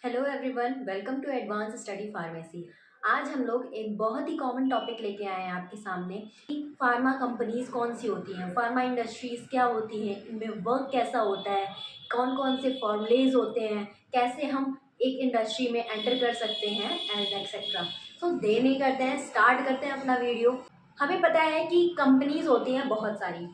Hello everyone, welcome to advance study pharmacy. आज हम लोग एक बहुत ही कॉमन टॉपिक लेके आए हैं आपके सामने कि फार्मा कंपनीज कौन सी होती हैं, फार्मा इंडस्ट्रीज क्या होती हैं, इनमें वर्क कैसा होता है, कौन कौन से फॉर्मूलेज होते हैं, कैसे हम एक इंडस्ट्री में एंटर कर सकते हैं एंड एक्सेट्रा। सो देर नहीं करते हैं, स्टार्ट करते हैं अपना वीडियो। हमें पता है कि कंपनीज होती हैं बहुत सारी।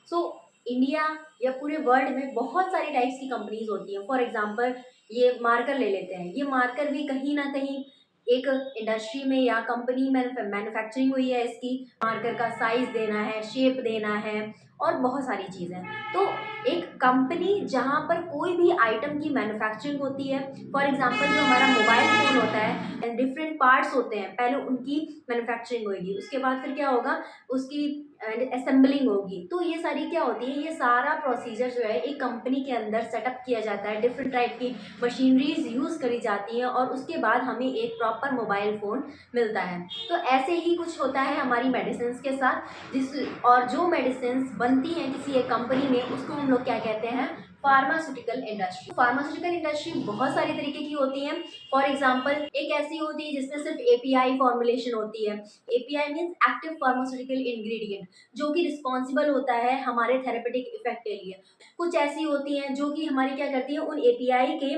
सो इंडिया या पूरे वर्ल्ड में बहुत सारी टाइप्स की कंपनीज होती हैं। फॉर एग्जाम्पल ये मार्कर ले लेते हैं। ये मार्कर भी कहीं ना कहीं एक इंडस्ट्री में या कंपनी में मैन्युफैक्चरिंग हुई है। इसकी मार्कर का साइज देना है, शेप देना है और बहुत सारी चीज़ें। तो एक कंपनी जहाँ पर कोई भी आइटम की मैन्युफैक्चरिंग होती है, फॉर एग्जांपल जो हमारा मोबाइल फ़ोन होता है, डिफरेंट पार्ट्स होते हैं। पहले उनकी मैन्युफैक्चरिंग होगी, उसके बाद फिर क्या होगा, उसकी असेंबलिंग होगी। तो ये सारी क्या होती है, ये सारा प्रोसीजर जो है एक कंपनी के अंदर सेटअप किया जाता है। डिफरेंट टाइप की मशीनरीज यूज़ करी जाती हैं और उसके बाद हमें एक प्रॉपर मोबाइल फ़ोन मिलता है। तो ऐसे ही कुछ होता है हमारी मेडिसिन के साथ। और जो मेडिसिन बनती हैं किसी एक कंपनी में, उसको हम लोग क्या कहते हैं, फार्मास्यूटिकल इंडस्ट्री। फार्मास्यूटिकल इंडस्ट्री बहुत सारी तरीके की होती हैं। फॉर एग्जाम्पल एक ऐसी होती है जिसमें सिर्फ एपीआई फॉर्मुलेशन होती है। API means active pharmaceutical ingredient, जो कि रिस्पॉन्सिबल होता है हमारे थेरेपेटिक इफेक्ट के लिए। कुछ ऐसी होती हैं जो कि हमारी क्या करती है, उन एपीआई के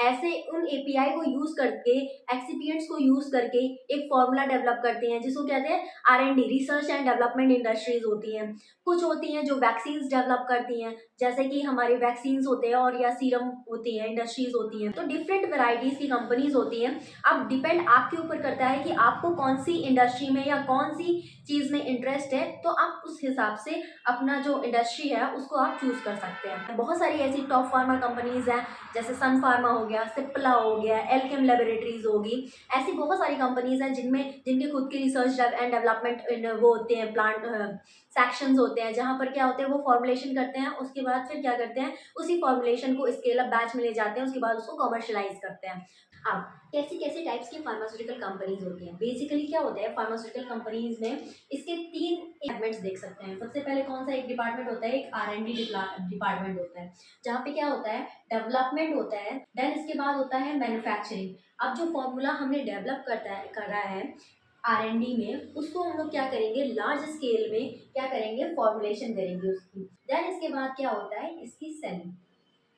ऐसे उन एपीआई को यूज करके, एक्सिपिएंट्स को यूज करके एक फॉर्मूला डेवलप करते हैं, जिसको कहते हैं R and D, research and development industries होती हैं। कुछ होती हैं जो वैक्सीन डेवलप करती हैं, जैसे कि हमारे वैक्सीन होते हैं और या सीरम होती हैं, इंडस्ट्रीज होती हैं। तो डिफरेंट वेराइटीज की कंपनीज होती हैं। अब डिपेंड आपके ऊपर करता है कि आपको कौन सी इंडस्ट्री में या कौन सी चीज में इंटरेस्ट है, तो आप उस हिसाब से अपना जो इंडस्ट्री है उसको आप चूज कर सकते हैं। बहुत सारी ऐसी टॉप फार्मा कंपनीज हैं, जैसे सन फार्मा हो गया, सिप्ला हो गया, एल्केम लेबोरेटरीज होगी। ऐसी बहुत सारी कंपनीज हैं जिनके खुद के रिसर्च एंड डेवलपमेंट वो होते हैं, प्लांट सेक्शंस होते हैं, जहाँ पर क्या होते हैं, वो फॉर्मुलेशन करते हैं। उसके बाद फिर क्या करते हैं, उसी फॉर्मुलेशन को स्केल अप बैच में ले जाते हैं, उसके बाद उसको कमर्शलाइज करते हैं। अब कैसी कैसी टाइप्स की फार्मास्यूटिकल कंपनीज होती हैं। बेसिकली क्या होता है फार्मास्यूटिकल कंपनीज में, इसके तीन सेगमेंट्स देख सकते हैं। सबसे पहले कौन सा एक डिपार्टमेंट होता है, एक आर एंड डी डिपार्टमेंट होता है, जहाँ पे क्या होता है, डेवलपमेंट होता है। देन इसके बाद होता है मैन्युफैक्चरिंग। अब जो फॉर्मूला हमने डेवलप करा है आर एंड डी में, उसको हम लोग क्या करेंगे, लार्ज स्केल में क्या करेंगे, फॉर्मुलेशन करेंगे उसकी। देन इसके बाद क्या होता है, इसकी सेलिंग।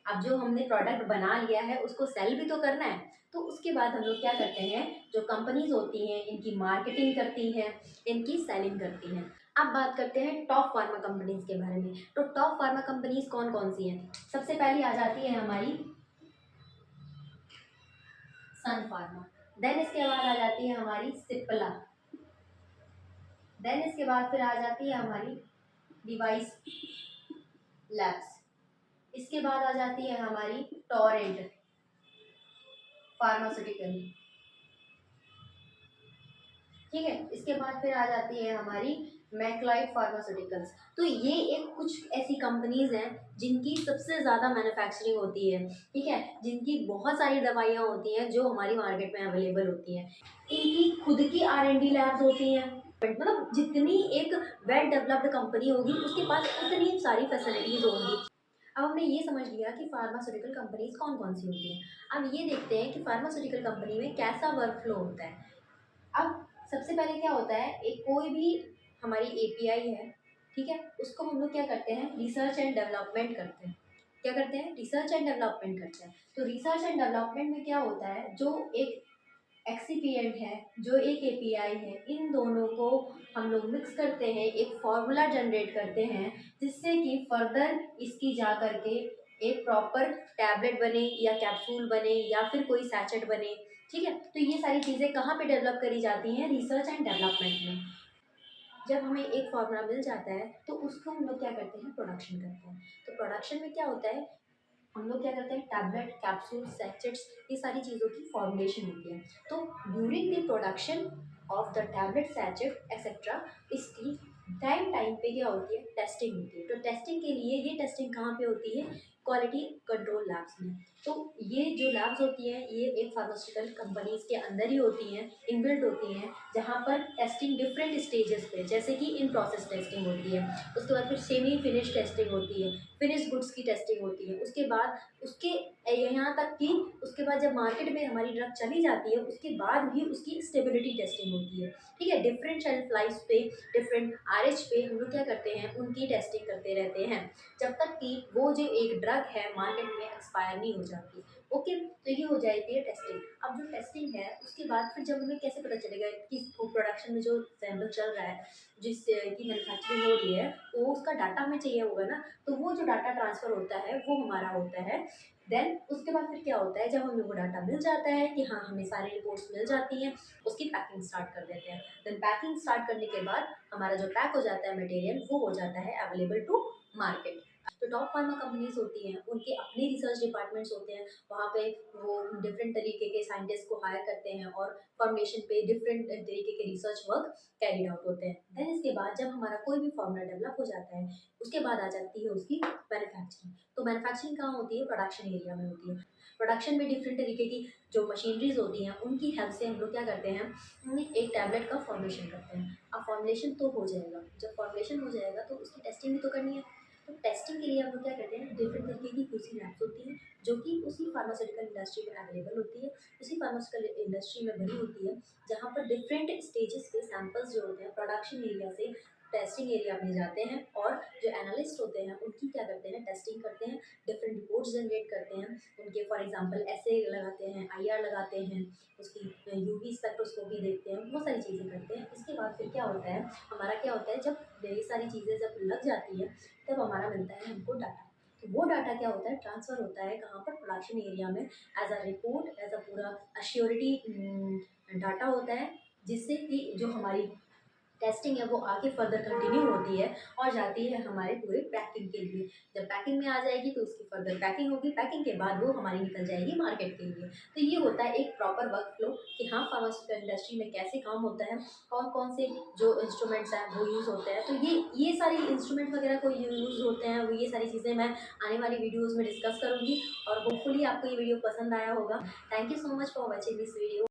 अब जो हमने प्रोडक्ट बना लिया है उसको सेल भी तो करना है। तो उसके बाद हम लोग क्या करते हैं, जो कंपनीज होती हैं इनकी मार्केटिंग करती हैं, इनकी सेलिंग करती हैं। अब बात करते हैं टॉप फार्मा कंपनीज के बारे में। तो टॉप फार्मा कंपनीज कौन कौन सी हैं। सबसे पहली आ जाती है हमारी सन फार्मा। देन इसके बाद आ जाती है हमारी सिप्ला। देन इसके बाद फिर आ जाती है हमारी डिवाइस लैब्स। इसके बाद आ जाती है हमारी टोरेंट फार्मास्यूटिकल। ठीक है, इसके बाद फिर आ जाती है हमारी मैकलाइट फार्मास्यूटिकल्स। तो ये एक कुछ ऐसी कंपनीज हैं जिनकी सबसे ज़्यादा मैन्युफैक्चरिंग होती है। ठीक है, जिनकी बहुत सारी दवाइयाँ होती हैं जो हमारी मार्केट में अवेलेबल होती हैं। इनकी खुद की आर एंड डी लैब्स होती हैं। मतलब जितनी एक वेल डेवलप्ड कंपनी होगी उसके पास उतनी सारी फैसिलिटीज होंगी। अब हमने ये समझ लिया कि फार्मास्यूटिकल कंपनीज कौन कौन सी होती हैं। अब ये देखते हैं कि फार्मास्यूटिकल कंपनी में कैसा वर्क फ्लो होता है। अब सबसे पहले क्या होता है, एक कोई भी हमारी एपीआई है, ठीक है, उसको हम लोग क्या करते हैं, रिसर्च एंड डेवलपमेंट करते हैं। क्या करते हैं, रिसर्च एंड डेवलपमेंट करते हैं। तो रिसर्च एंड डेवलपमेंट में क्या होता है, जो एक एक्सीपिएंट है, जो एक एपीआई है, इन दोनों को हम लोग मिक्स करते हैं, एक फार्मूला जनरेट करते हैं, जिससे कि फर्दर इसकी जा करके एक प्रॉपर टैबलेट बने या कैप्सूल बने या फिर कोई सैचेट बने। ठीक है, तो ये सारी चीज़ें कहाँ पे डेवलप करी जाती हैं, रिसर्च एंड डेवलपमेंट में। जब हमें एक फार्मूला मिल जाता है तो उसको हम लोग क्या करते हैं, प्रोडक्शन करते हैं। तो प्रोडक्शन में क्या होता है, हम लोग क्या करते हैं, टैबलेट, कैप्सूल, सैचेट्स, ये सारी चीज़ों की फॉर्मुलेशन होती है। तो during the production of the tablet, sachet etcetera, इसकी टाइम टाइम पे क्या होती है, टेस्टिंग होती है। तो टेस्टिंग के लिए ये टेस्टिंग कहाँ पे होती है, क्वालिटी कंट्रोल लैब्स में। तो ये जो लैब्स होती हैं ये एक फार्मास्यूटिकल कंपनीज के अंदर ही होती हैं, इनबिल्ट होती हैं, जहाँ पर टेस्टिंग डिफरेंट स्टेजेस पे, जैसे कि इन प्रोसेस टेस्टिंग होती है, उसके बाद फिर सेमी फिनिश टेस्टिंग होती है, फिनिश गुड्स की टेस्टिंग होती है, उसके बाद उसके यहाँ तक कि उसके बाद जब मार्केट में हमारी ड्रग चली जाती है उसके बाद भी उसकी स्टेबिलिटी टेस्टिंग होती है। ठीक है, डिफरेंट शेल्फ लाइफ पे, डिफरेंट आरएच पे हम लोग क्या करते हैं, उनकी टेस्टिंग करते रहते हैं जब तक कि वो जो एक ड्रग है मार्केट में एक्सपायर नहीं हो जाती। ओके, तो ये हो जाती है टेस्टिंग। अब जो टेस्टिंग है उसके बाद फिर जब हमें कैसे पता चलेगा कि प्रोडक्शन में जो सैंपल चल रहा है, जिसकी मैन्युफैक्चरिंग हो रही है, वो उसका डाटा हमें चाहिए होगा ना। तो वो जो डाटा ट्रांसफ़र होता है वो हमारा होता है। देन उसके बाद फिर क्या होता है, जब हमें वो डाटा मिल जाता है कि हाँ हमें सारी रिपोर्ट्स मिल जाती हैं, उसकी पैकिंग स्टार्ट कर देते हैं। देन पैकिंग स्टार्ट करने के बाद हमारा जो पैक हो जाता है मटेरियल, वो हो जाता है अवेलेबल टू मार्केट। तो टॉप फार्मा कंपनीज होती हैं, उनके अपने रिसर्च डिपार्टमेंट्स होते हैं, वहाँ पे वो डिफरेंट तरीके के साइंटिस्ट को हायर करते हैं और फॉर्मुलेशन पे डिफरेंट तरीके के रिसर्च वर्क कैरिड आउट होते हैं। देन इसके बाद जब हमारा कोई भी फॉर्मूला डेवलप हो जाता है, उसके बाद आ जाती है उसकी मैन्युफैक्चरिंग। तो मैन्युफैक्चरिंग कहाँ होती है, प्रोडक्शन एरिया में होती है। प्रोडक्शन में डिफरेंट तरीके की जो मशीनरीज होती हैं उनकी हेल्प से हम लोग क्या करते हैं, एक टैबलेट का फॉर्मुलेशन करते हैं। अब फॉर्मुलेशन तो हो जाएगा, जब फॉर्मुलेशन हो जाएगा तो उसकी टेस्टिंग भी तो करनी है। तो टेस्टिंग के लिए हम लोग क्या करते हैं, डिफरेंट तरीके की क्यूसी लैब्स होती हैं जो कि उसी फार्मास्यूटिकल इंडस्ट्री में अवेलेबल होती है, उसी फार्मास्यूटिकल इंडस्ट्री में बनी होती है, जहाँ पर डिफरेंट स्टेजेस पे सैंपल्स जो होते हैं प्रोडक्शन एरिया से टेस्टिंग एरिया में जाते हैं, और जो एनालिस्ट होते हैं उनकी क्या करते हैं, टेस्टिंग करते हैं, डिफरेंट रिपोर्ट्स जनरेट करते हैं उनके। फॉर एग्जांपल ऐसे लगाते हैं, आईआर लगाते हैं, उसकी यूवी स्पेक्ट्रोस्कोपी देखते हैं, वो सारी चीज़ें करते हैं। इसके बाद फिर क्या होता है, हमारा क्या होता है, जब ये सारी चीज़ें जब लग जाती है तब हमारा मिलता है हमको डाटा। तो वो डाटा क्या होता है, ट्रांसफ़र होता है कहाँ पर, प्रोडक्शन एरिया में, as a report, as a पूरा अश्योरिटी डाटा होता है, जिससे कि जो हमारी टेस्टिंग है वो आगे फर्दर कंटिन्यू होती है और जाती है हमारे पूरे पैकिंग के लिए। जब पैकिंग में आ जाएगी तो उसकी फर्दर पैकिंग होगी, पैकिंग के बाद वो हमारी निकल जाएगी मार्केट के लिए। तो ये होता है एक प्रॉपर वर्क फ्लो कि हाँ फार्मास्यूटिकल इंडस्ट्री में कैसे काम होता है, कौन कौन से जो इंस्ट्रूमेंट्स हैं वो यूज़ होते हैं। तो ये सारे इंस्ट्रूमेंट वगैरह को यूज़ होते हैं, वो ये सारी चीज़ें मैं आने वाली वीडियोज़ में डिस्कस करूँगी, और होपफुली आपको ये वीडियो पसंद आया होगा। Thank you so much for watching this video.